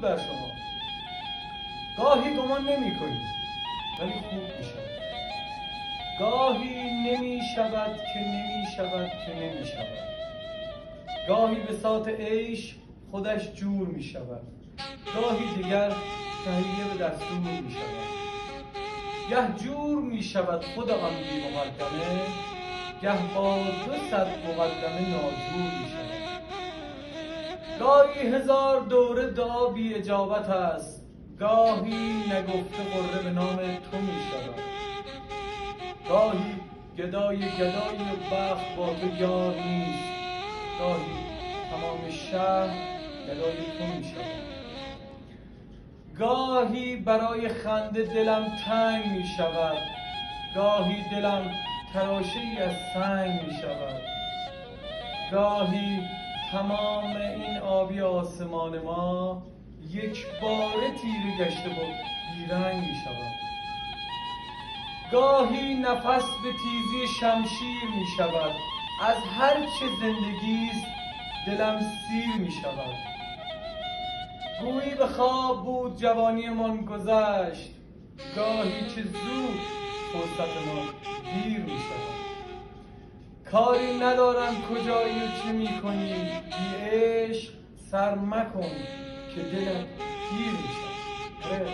در شما. گاهی گمان نمی کنید ولی خوب می شود. گاهی نمی شود که نمی شود که نمی شود. گاهی بساط عیش خودش جور می شود. گاهی دیگر تهیه به دستور می شود. گه جور می شود خود آن بی مقدمه، گه با 200 مقدمه ناجور می شود. گاهی 1000 دوره دعا بی اجابت است، گاهی نگفته قره به نام تو می شود. گاهی گدای گدایی و بخت با تو یار نیست، گاهی تمام شهر گدای تو می شود. گاهی برای خنده دلم تنگ می شود، گاهی دلم تراشه‌ای از سنگ می شود. گاهی تمام این آبی آسمان ما یک باره تیره گشته و بیرنگ می شود. گاهی نفس به تیزی شمشیر می شود، از هر چه زندگیست دلم سیر می شود. گویی به خواب بود جوانی من گذشت، گاهی چه زود فرصت ما دیر می شود. کاری ندارم کجایی و چه می کنی، بی عشق سر مکن که دلت پیر می شود.